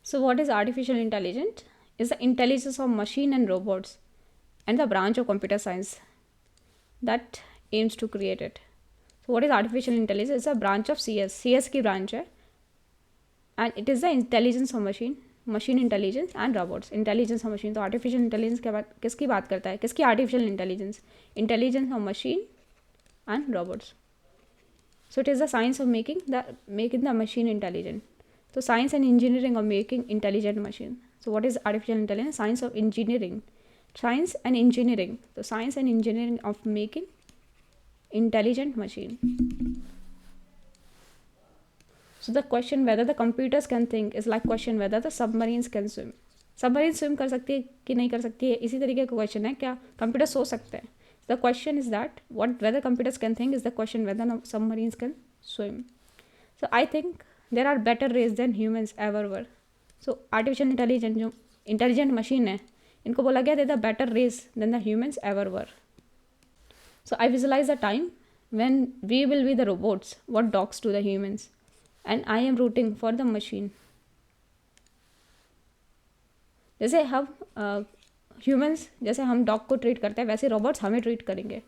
So what is artificial intelligence? Is the intelligence of machine and robots and the branch of computer science that aims to create it. So what is artificial intelligence? It's a branch of CS. CS की branch है, and it is the intelligence of machine intelligence and robots. Intelligence of machine. तो artificial intelligence के बाद किसकी बात करता है? किसकी artificial intelligence? Intelligence of machine and robots. So it is the science of making the machine intelligent. So science and engineering of making intelligent machine. So what is artificial intelligence? Science of engineering. Science and engineering. So science and engineering of making intelligent machine. So the question whether the computers can think is like question whether the submarines can swim. Submarine swim कर सकती है कि नहीं कर सकती है, इसी तरीके का क्वेश्चन है, क्या कंप्यूटर सो सकते हैं. The question is that what whether computers can think is the question whether submarines can swim. So I think there are better race than humans ever were. So artificial intelligent जो intelligent machine है, इनको बोला गया they the better race than the humans ever were. So I visualise the time when we will be the robots what dogs to the humans, and I am rooting for the machine. जैसे हम humans जैसे हम dog को treat करते हैं वैसे robots हमें treat करेंगे.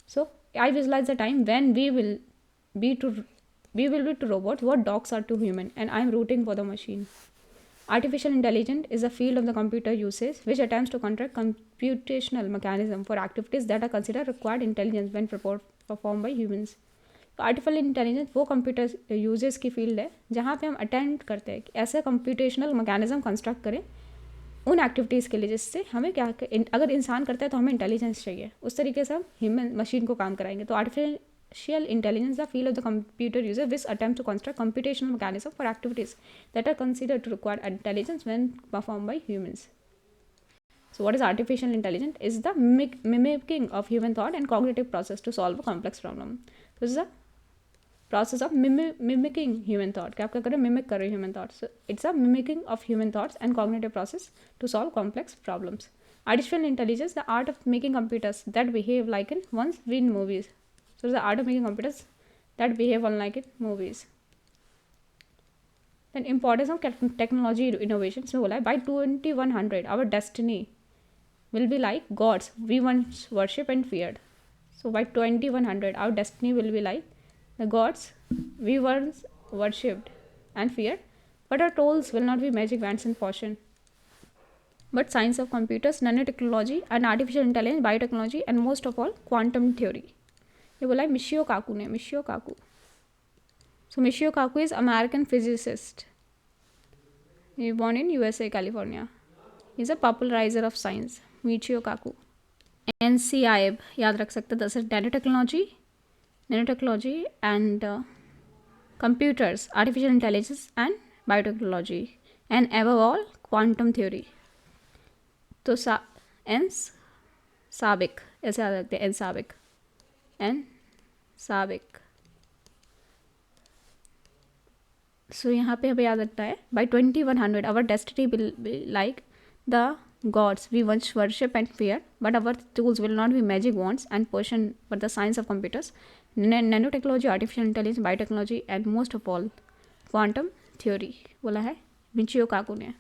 So I visualise the time when we will be to robots what dogs are to human, and I am rooting for the machine. Artificial intelligence is a field of the computer usage which attempts to construct computational mechanism for activities that are considered required intelligence when performed by humans. तो artificial intelligence वो computer uses की field है जहाँ पे हम attempt करते हैं कि ऐसा कंप्यूटेशनल मैकेनिज्म कंस्ट्रक्ट करें उन एक्टिविटीज़ के लिए जिससे हमें क्या, अगर इंसान करता है तो हमें इंटेलिजेंस चाहिए, उस तरीके से हम ह्यूमन मशीन को काम कराएंगे. तो artificial intelligence the field of the computer user which attempt to construct computational mechanism for activities that are considered to require intelligence when perform by humans. So what is artificial intelligence? Is the mimicking of human thought and cognitive process to solve a complex problem. So this is a process of mimicking human thought. क्या आप क्या कर रहे हो? Mimic कर रहे हो human thoughts. So it's a mimicking of human thoughts and cognitive process to solve complex problems. Artificial intelligence, the art of making computers that behave like in once-seen movies. So it's the art of making computers that behave unlike in movies. Then importance of technology innovations में बोला है by 2100 our destiny will be like gods we once worship and feared. So by 2100 our destiny will be like the gods we once worshipped and feared, but our tools will not be magic wands and potion, but science of computers, nanotechnology and artificial intelligence, biotechnology and most of all quantum theory. ये बोला है Michio काकू ने. Michio Kaku. So Michio Kaku is American physicist. He was born in USA, California. He is a popularizer of science. Michio Kaku. NCIB याद रख सकते. दस nanotechnology and computers, artificial intelligence and biotechnology, and above all quantum theory. तो साबिक ऐसे याद रखते हैं. साबिक. सो यहाँ पे हमें याद रखता है by 2100 our destiny will be like the gods we once worship and fear, but our tools will not be magic wands and potion, but the science of computers, nanotechnology, artificial intelligence, biotechnology and most of all quantum theory. बोला है Michio काकू ने.